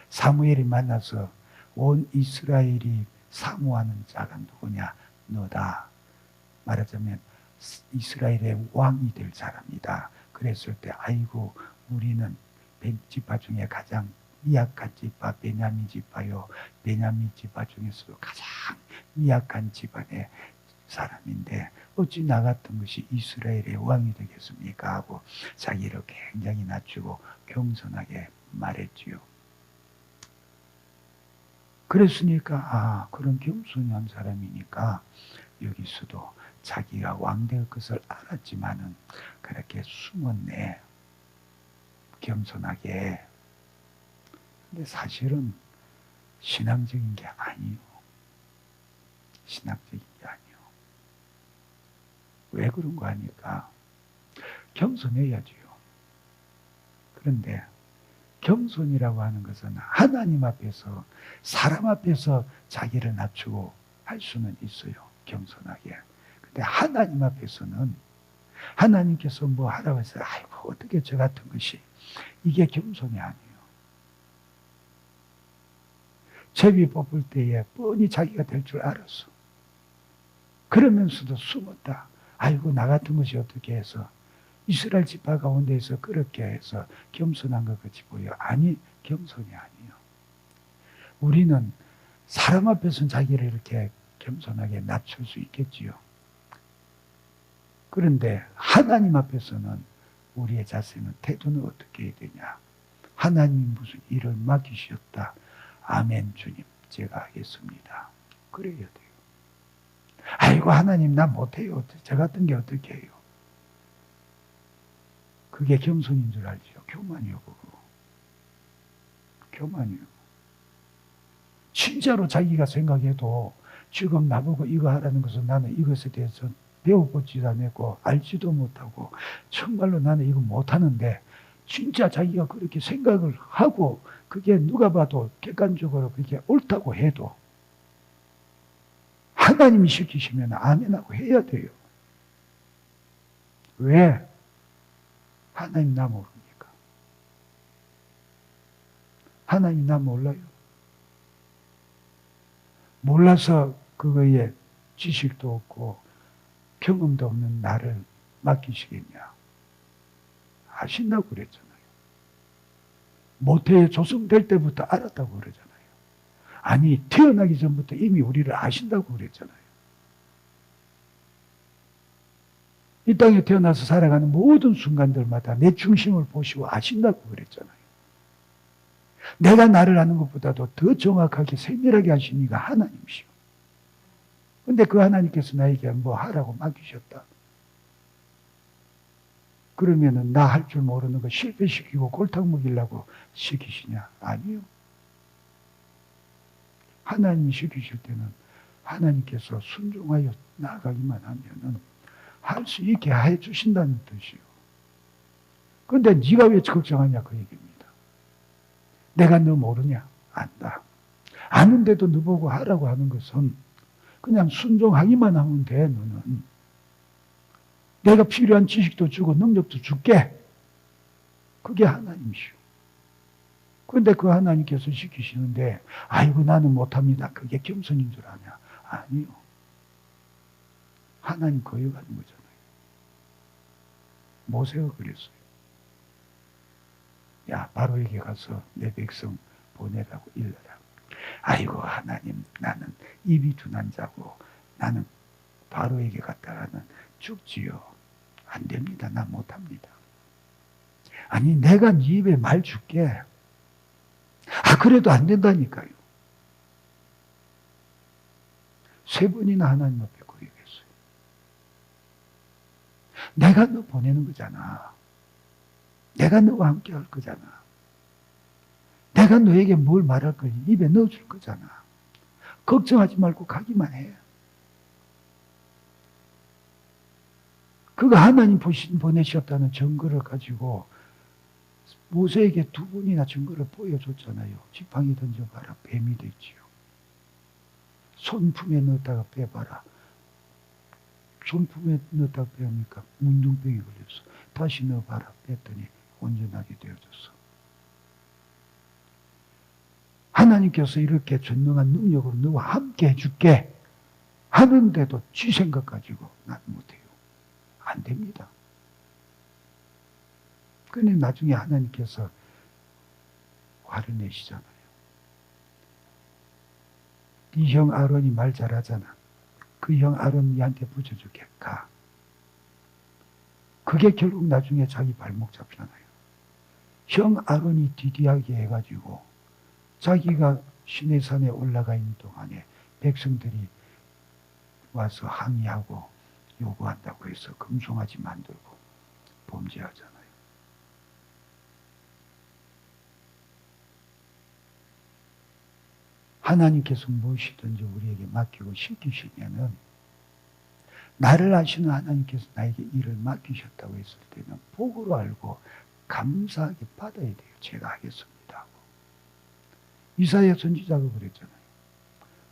사무엘이 만나서 온 이스라엘이 사모하는 자가 누구냐? 너다. 말하자면 이스라엘의 왕이 될 사람이다. 그랬을 때 아이고 우리는 지파 중에 가장 미약한 지파 베냐민 지파요. 베냐민 지파 중에서도 가장 미약한 집안의 사람인데 어찌 나 같은 것이 이스라엘의 왕이 되겠습니까? 하고 자기를 굉장히 낮추고 겸손하게 말했지요. 그랬으니까 그런 겸손한 사람이니까 여기서도 자기가 왕 될 것을 알았지만은 그렇게 숨었네. 겸손하게. 근데 사실은 신앙적인 게 아니요. 신앙적인 게 아니요. 왜 그런 거 하니까 겸손해야지요. 그런데 겸손이라고 하는 것은 하나님 앞에서 사람 앞에서 자기를 낮추고 할 수는 있어요. 겸손하게. 근데 하나님 앞에서는 하나님께서 뭐 하라고 해서 아이고 어떻게 저 같은 것이 이게 겸손이 아니에요. 제비 뽑을 때에 뻔히 자기가 될 줄 알았어. 그러면서도 숨었다. 아이고 나 같은 것이 어떻게 해서 이스라엘 지파 가운데에서 그렇게 해서 겸손한 것 같이 보여. 아니 겸손이 아니에요. 우리는 사람 앞에서는 자기를 이렇게 겸손하게 낮출 수 있겠지요. 그런데 하나님 앞에서는 우리의 자세는 태도는 어떻게 해야 되냐. 하나님이 무슨 일을 맡기셨다. 아멘 주님 제가 하겠습니다. 그래야 돼요. 아이고 하나님 나 못해요. 저 같은 게 어떻게 해요. 그게 겸손인 줄 알죠. 교만이요 그거. 교만이요. 진짜로 자기가 생각해도 지금 나보고 이거 하라는 것은 나는 이것에 대해서 배워보지도 않았고 알지도 못하고 정말로 나는 이거 못하는데 진짜 자기가 그렇게 생각을 하고 그게 누가 봐도 객관적으로 그게 옳다고 해도 하나님이 시키시면 아멘하고 해야 돼요. 왜? 하나님 나 모릅니까? 하나님 나 몰라요. 몰라서 그거에 지식도 없고 경험도 없는 나를 맡기시겠냐. 아신다고 그랬잖아요. 모태에 조성될 때부터 알았다고 그러잖아요. 아니 태어나기 전부터 이미 우리를 아신다고 그랬잖아요. 이 땅에 태어나서 살아가는 모든 순간들마다 내 중심을 보시고 아신다고 그랬잖아요. 내가 나를 아는 것보다도 더 정확하게 세밀하게 하신 이가 하나님이시오. 근데 그 하나님께서 나에게 뭐 하라고 맡기셨다. 그러면은 나 할 줄 모르는 거 실패시키고 골탕 먹이려고 시키시냐? 아니요. 하나님이 시키실 때는 하나님께서 순종하여 나아가기만 하면은 할 수 있게 해 주신다는 뜻이요. 그런데 네가 왜 걱정하냐 그 얘기입니다. 내가 너 모르냐? 안다. 아는데도 너 보고 하라고 하는 것은 그냥 순종하기만 하면 돼. 너는 내가 필요한 지식도 주고 능력도 줄게. 그게 하나님이시오. 그런데 그 하나님께서 시키시는데 아이고 나는 못합니다. 그게 겸손인 줄 아냐? 아니요. 하나님 거역하는 거잖아요. 모세가 그랬어요. 야 바로에게 가서 내 백성 보내라고 일러라. 아이고 하나님 나는 입이 둔한 자고 나는 바로에게 갔다가는 죽지요. 안 됩니다. 나 못합니다. 아니 내가 네 입에 말 줄게. 아 그래도 안 된다니까요. 3번이나 하나님 앞에 고백했어요. 내가 너 보내는 거잖아. 내가 너와 함께 할 거잖아. 내가 너에게 뭘 말할 걸 입에 넣어줄 거잖아. 걱정하지 말고 가기만 해. 그가 하나님 보내셨다는 증거를 가지고 모세에게 2번이나 증거를 보여줬잖아요. 지팡이 던져봐라. 뱀이 됐지요. 손품에 넣었다가 빼봐라. 손품에 넣었다가 빼니까 문둥병이 걸렸어. 다시 넣어봐라. 뺐더니 온전하게 되어졌어. 하나님께서 이렇게 전능한 능력으로 너와 함께 해줄게 하는데도 지 생각 가지고 난 못해요. 안 됩니다. 그런데 나중에 하나님께서 화를 내시잖아요. 네 형 아론이 말 잘하잖아. 그 형 아론 니한테 붙여줄게. 가. 그게 결국 나중에 자기 발목 잡잖아요. 형 아론이 디디하게 해가지고 자기가 시내산에 올라가 있는 동안에 백성들이 와서 항의하고 요구한다고 해서 금송아지 만들고 범죄하잖아요. 하나님께서 무엇이든지 우리에게 맡기고 시키시면은 나를 아시는 하나님께서 나에게 일을 맡기셨다고 했을 때는 복으로 알고 감사하게 받아야 돼요. 제가 하겠습니다 하고. 이사야 선지자가 그랬잖아요.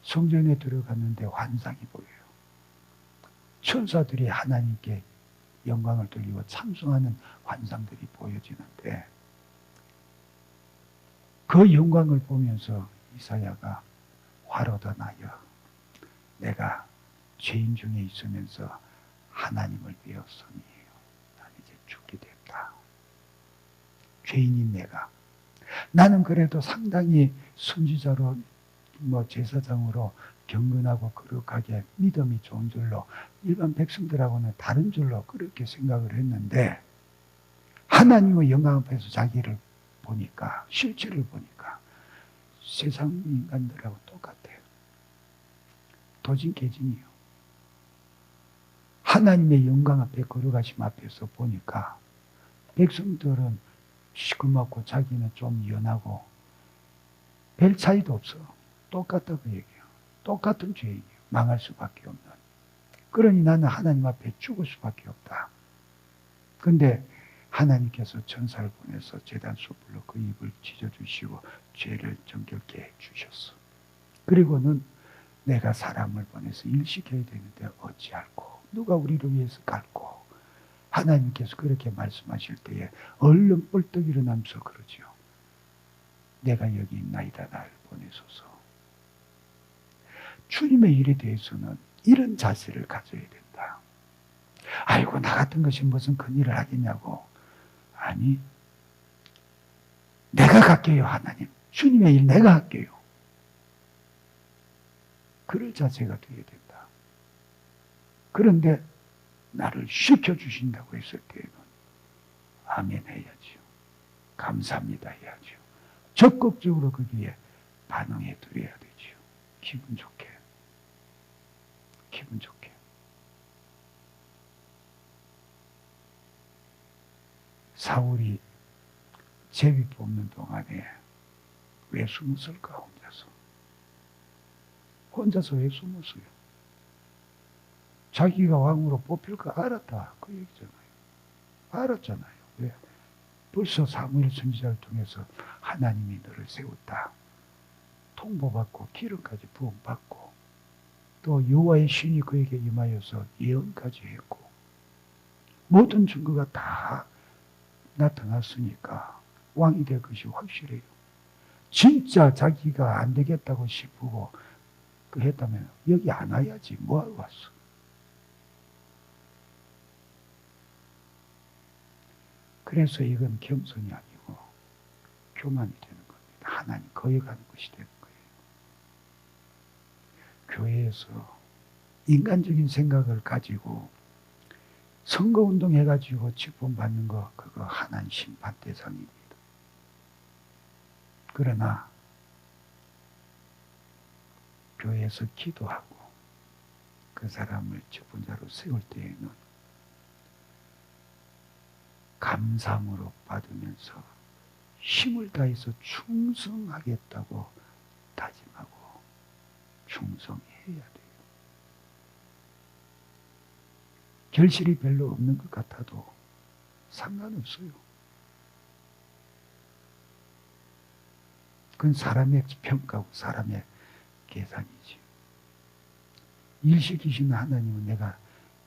성전에 들어갔는데 환상이 보여요. 천사들이 하나님께 영광을 돌리고 찬송하는 환상들이 보여지는데 그 영광을 보면서 이사야가 화로도 나여 내가 죄인 중에 있으면서 하나님을 배웠으니 난 이제 죽게 됐다. 죄인인 내가. 나는 그래도 상당히 선지자로 제사장으로 경건하고 거룩하게 믿음이 좋은 줄로 일반 백성들하고는 다른 줄로 그렇게 생각을 했는데 하나님의 영광 앞에서 자기를 보니까 실체를 보니까 세상 인간들하고 똑같아요. 도진개진이요. 하나님의 영광 앞에 거룩하심 앞에서 보니까 백성들은 시커멓고 자기는 좀 연하고 별 차이도 없어. 똑같다고 얘기해요. 똑같은 죄인이에요. 망할 수밖에 없는. 그러니 나는 하나님 앞에 죽을 수밖에 없다. 근데 하나님께서 천사를 보내서 제단 숯불로 그 입을 찢어주시고 죄를 정결케 해주셨어. 그리고는 내가 사람을 보내서 일시켜야 되는데 어찌할꼬 누가 우리를 위해서 갈꼬. 하나님께서 그렇게 말씀하실 때에 얼른 뻘떡 일어나면서 그러죠. 내가 여기 있나이다. 나를 보내소서. 주님의 일에 대해서는 이런 자세를 가져야 된다. 아이고 나 같은 것이 무슨 큰일을 하겠냐고. 아니 내가 갈게요. 하나님. 주님의 일 내가 할게요. 그럴 자세가 되어야 된다. 그런데 나를 시켜주신다고 했을 때에는 아멘 해야죠. 감사합니다 해야죠. 적극적으로 거기에 반응해 드려야 되죠. 기분 좋게. 기분 좋게. 사울이 제비 뽑는 동안에 왜 숨었을까? 혼자서 왜 숨었어요? 자기가 왕으로 뽑힐 거 알았다. 그 얘기잖아요. 알았잖아요. 왜? 벌써 사무엘 선지자를 통해서 하나님이 너를 세웠다. 통보받고 기름까지 부음받고 또 여호와의 신이 그에게 임하여서 예언까지 했고 모든 증거가 다 나타났으니까 왕이 될 것이 확실해요. 진짜 자기가 안 되겠다고 싶고 그 했다면 여기 안 와야지 뭐하러 왔어. 그래서 이건 겸손이 아니고 교만이 되는 겁니다. 하나님 거역하는 것이 되는 거예요. 교회에서 인간적인 생각을 가지고 선거운동 해가지고 직분 받는 거 그거 하나님 심판 대상입니다. 그러나 교회에서 기도하고 그 사람을 직분자로 세울 때에는 감사함으로 받으면서 힘을 다해서 충성하겠다고 다짐하고 충성해야 돼요. 결실이 별로 없는 것 같아도 상관없어요. 그건 사람의 평가고 사람의 계산이지. 일 시키시는 하나님은 내가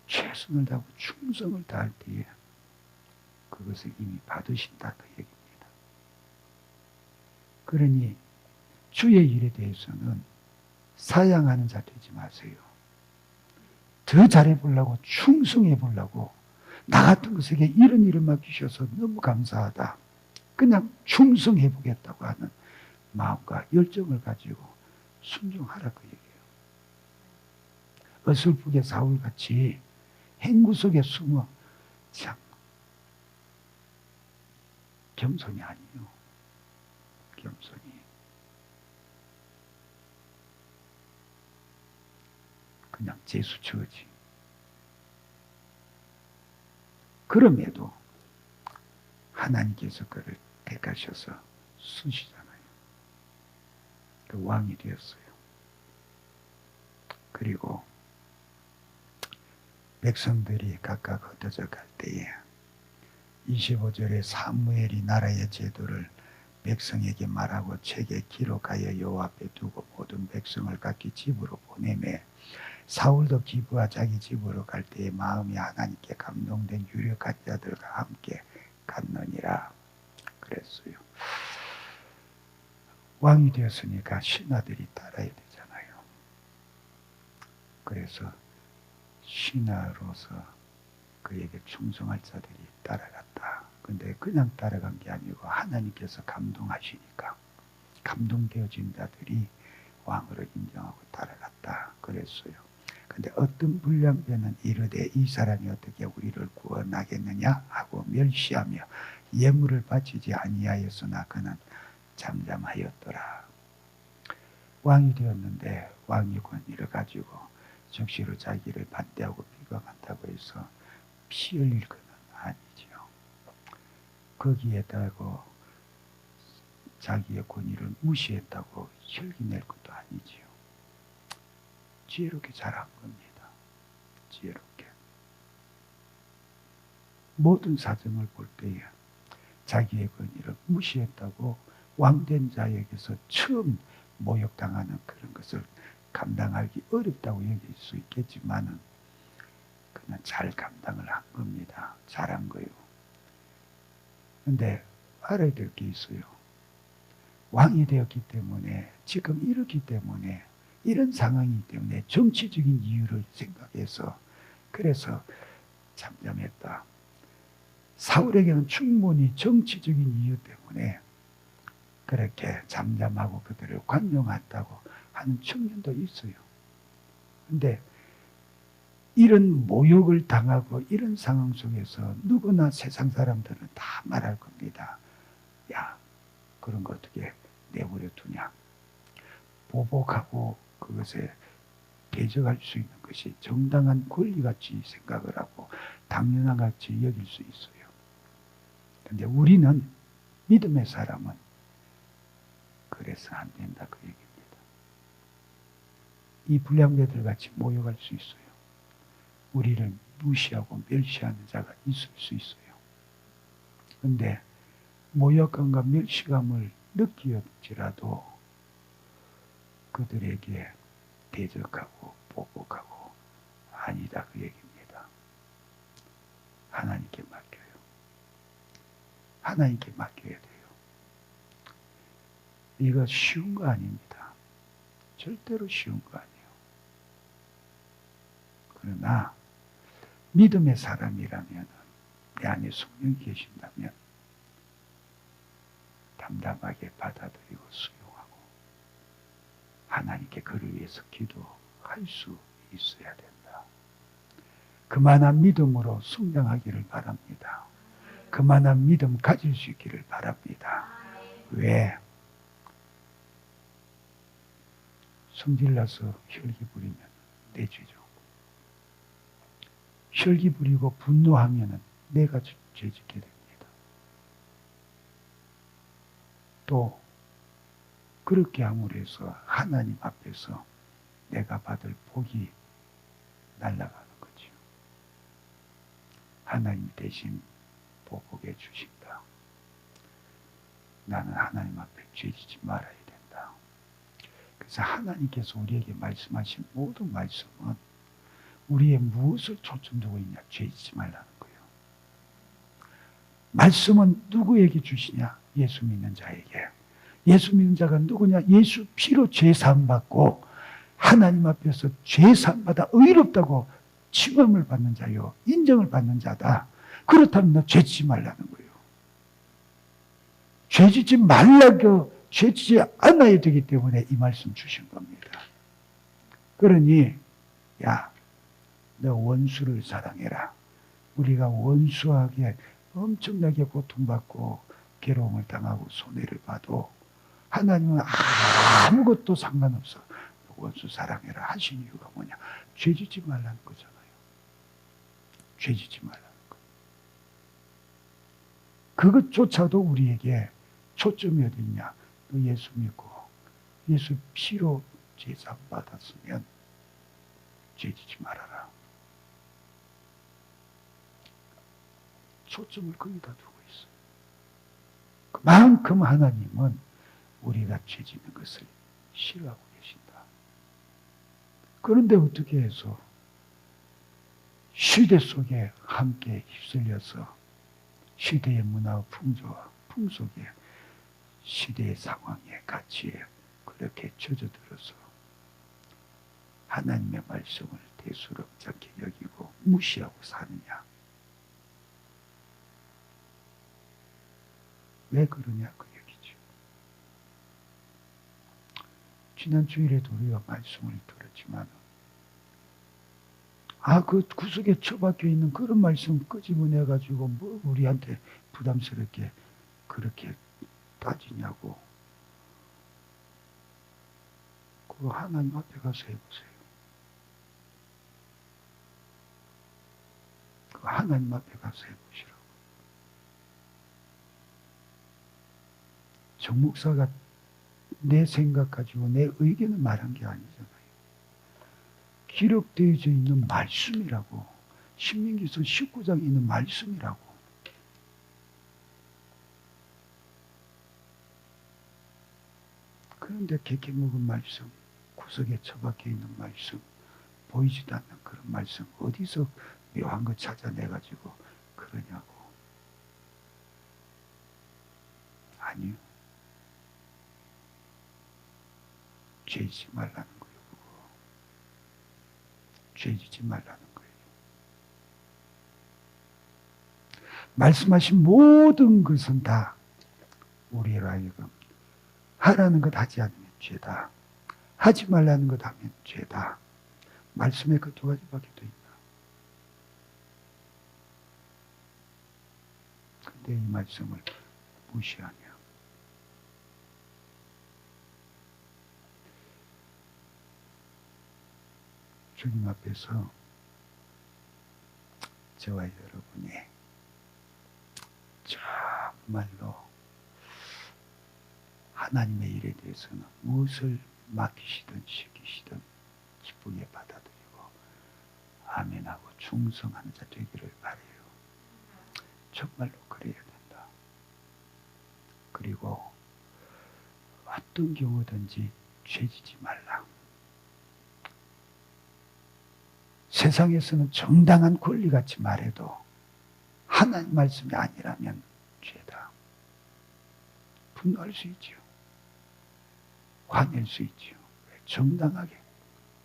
최선을 다하고 충성을 다할 때에 그것을 이미 받으신다 그 얘기입니다. 그러니 주의 일에 대해서는 사양하는 자 되지 마세요. 더 잘해보려고 충성해보려고 나 같은 것에게 이런 일을 맡기셔서 너무 감사하다. 그냥 충성해보겠다고 하는 마음과 열정을 가지고 순종하라 그 얘기예요. 어설프게 사울같이 행구 속에 숨어 참 겸손이 아니에요. 겸손이. 그냥 제수처지. 그럼에도 하나님께서 그를 택하셔서 쓰시잖아요. 그 왕이 되었어요. 그리고 백성들이 각각 흩어져 갈 때에 25절에 사무엘이 나라의 제도를 백성에게 말하고 책에 기록하여 여호와 앞에 두고 모든 백성을 각기 집으로 보내매 사울도 기브와 자기 집으로 갈 때에 마음이 하나님께 감동된 유력한 자들과 함께 갔느니라 그랬어요. 왕이 되었으니까 신하들이 따라야 되잖아요. 그래서 신하로서 그에게 충성할 자들이 따라갔다. 근데 그냥 따라간 게 아니고 하나님께서 감동하시니까 감동되어진 자들이 왕으로 인정하고 따라갔다. 그랬어요. 근데 어떤 불량배는 이르되 이 사람이 어떻게 우리를 구원하겠느냐 하고 멸시하며 예물을 바치지 아니하였으나 그는 잠잠하였더라. 왕이 되었는데 왕의 권위를 가지고 적시로 자기를 반대하고 비방한다고 해서 피 흘릴 것은 아니지요. 거기에다가 자기의 권위를 무시했다고 혈기낼 것도 아니지요. 지혜롭게 잘한 겁니다. 지혜롭게. 모든 사정을 볼 때에 자기의 권위를 무시했다고 왕된 자에게서 처음 모욕당하는 그런 것을 감당하기 어렵다고 여길 수 있겠지만은 그는 잘 감당을 한 겁니다. 잘한 거예요. 근데 알아야 될 게 있어요. 왕이 되었기 때문에 지금 이렇기 때문에 이런 상황이기 때문에 정치적인 이유를 생각해서 그래서 잠잠했다. 사울에게는 충분히 정치적인 이유 때문에 그렇게 잠잠하고 그들을 관용한다고 하는 측면도 있어요. 근데 이런 모욕을 당하고 이런 상황 속에서 누구나 세상 사람들은 다 말할 겁니다. 야, 그런 거 어떻게 내버려 두냐. 보복하고 그것에 대적할 수 있는 것이 정당한 권리같이 생각을 하고 당연한 같이 여길 수 있어요. 근데 우리는 믿음의 사람은 그래서 안 된다 그 얘기입니다. 이 불량배들 같이 모욕할 수 있어요. 우리를 무시하고 멸시하는 자가 있을 수 있어요. 근데 모욕감과 멸시감을 느끼었지라도 그들에게 대적하고 보복하고 아니다 그 얘기입니다. 하나님께 맡겨요. 하나님께 맡겨야 돼요. 이거 쉬운 거 아닙니다. 절대로 쉬운 거 아니에요. 그러나 믿음의 사람이라면 내 안에 성령이 계신다면 담담하게 받아들이고 수용하고 하나님께 그를 위해서 기도할 수 있어야 된다. 그만한 믿음으로 성장하기를 바랍니다. 그만한 믿음 가질 수 있기를 바랍니다. 왜? 성질나서 혈기 부리면 내 죄죠. 혈기 부리고 분노하면 내가 죄짓게 됩니다. 또 그렇게 함으로 해서 하나님 앞에서 내가 받을 복이 날아가는 거죠. 하나님 대신 보복해 주신다. 나는 하나님 앞에 죄짓지 말아야 된다. 그래서 하나님께서 우리에게 말씀하신 모든 말씀은 우리의 무엇을 초점두고 있냐? 죄짓지 말라는 거예요. 말씀은 누구에게 주시냐? 예수 믿는 자에게. 예수 믿는 자가 누구냐? 예수 피로 죄 사함 받고 하나님 앞에서 죄 사함 받아 의롭다고 칭함을 받는 자요. 인정을 받는 자다. 그렇다면 너 죄짓지 말라는 거예요. 죄짓지 말라고 죄짓지 않아야 되기 때문에 이 말씀 주신 겁니다. 그러니 야, 너 원수를 사랑해라. 우리가 원수에게 엄청나게 고통받고 괴로움을 당하고 손해를 봐도 하나님은 아무것도 상관없어. 원수 사랑해라 하신 이유가 뭐냐? 죄짓지 말라는 거잖아요. 죄짓지 말라는 거. 그것조차도 우리에게 초점이 어디 있냐? 너 예수 믿고 예수 피로 제사 받았으면 죄짓지 말아라. 초점을 거기다 두고 있어요. 그만큼 하나님은 우리가 죄짓는 것을 싫어하고 계신다. 그런데 어떻게 해서 시대 속에 함께 휩쓸려서 시대의 문화와 풍조와 풍속에 시대의 상황에 가치에 그렇게 젖어들어서 하나님의 말씀을 대수롭지 않게 여기고 무시하고 사느냐? 왜 그러냐 그 얘기죠. 지난 주일에도 우리가 말씀을 들었지만 그 구석에 처박혀 있는 그런 말씀 끄집어내가지고 뭐 우리한테 부담스럽게 그렇게 따지냐고. 그거 하나님 앞에 가서 해보세요. 그거 하나님 앞에 가서 해보시라고. 정 목사가 내 생각 가지고 내 의견을 말한 게 아니잖아요. 기록되어져 있는 말씀이라고. 신명기서 19장에 있는 말씀이라고. 그런데 개개 먹은 말씀, 구석에 처박혀 있는 말씀, 보이지도 않는 그런 말씀 어디서 묘한 거 찾아내가지고 그러냐고. 아니요. 죄지지 말라는 거예요. 그거. 죄지지 말라는 거예요. 말씀하신 모든 것은 다 우리로 하여금 하라는 것 하지 않으면 죄다. 하지 말라는 것 하면 죄다. 말씀에 그 두 가지밖에 더 있나. 근데 이 말씀을 무시하냐. 주님 앞에서 저와 여러분이 정말로 하나님의 일에 대해서는 무엇을 맡기시든 시키시든 기쁘게 받아들이고 아멘하고 충성하는 자 되기를 바라요. 정말로 그래야 된다. 그리고 어떤 경우든지 죄지지 말라. 세상에서는 정당한 권리같이 말해도 하나님 말씀이 아니라면 죄다. 분노할 수 있죠. 화낼 수 있죠. 정당하게.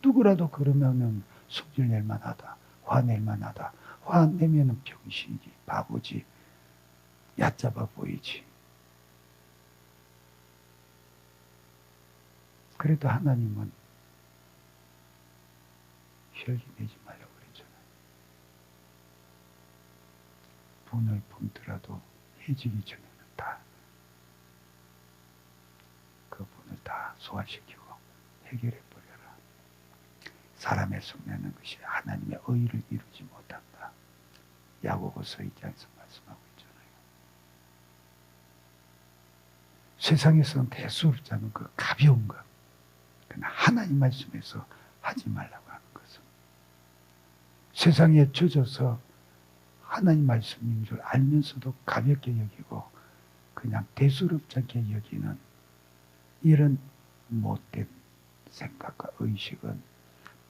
누구라도 그러면은 성질 낼 만하다. 화낼 만하다. 화내면은 병신이지, 바보지, 얕잡아 보이지. 그래도 하나님은 혈기 내지 말라고 그랬잖아요. 분을 품더라도 해지기 전에는 다 그 분을 다 소화시키고 해결해 버려라. 사람의 속내는 것이 하나님의 의를 이루지 못한다. 야고보서 2장에서 말씀하고 있잖아요. 세상에서는 대수롭지 않은 그 가벼운 것, 그러나 하나님 말씀에서 하지 말라고 하는 것은 세상에 젖어서 하나님 말씀인 줄 알면서도 가볍게 여기고 그냥 대수롭지 않게 여기는 이런 못된 생각과 의식은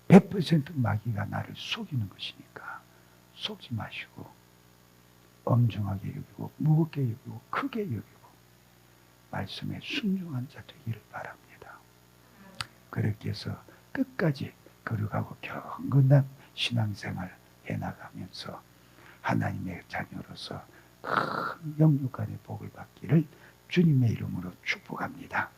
100% 마귀가 나를 속이는 것이니까 속지 마시고 엄중하게 여기고 무겁게 여기고 크게 여기고 말씀에 순종한 자 되기를 바랍니다. 그렇게 해서 끝까지 거룩하고 경건한 신앙생활 해나가면서 하나님의 자녀로서 큰 영육간의 복을 받기를 주님의 이름으로 축복합니다.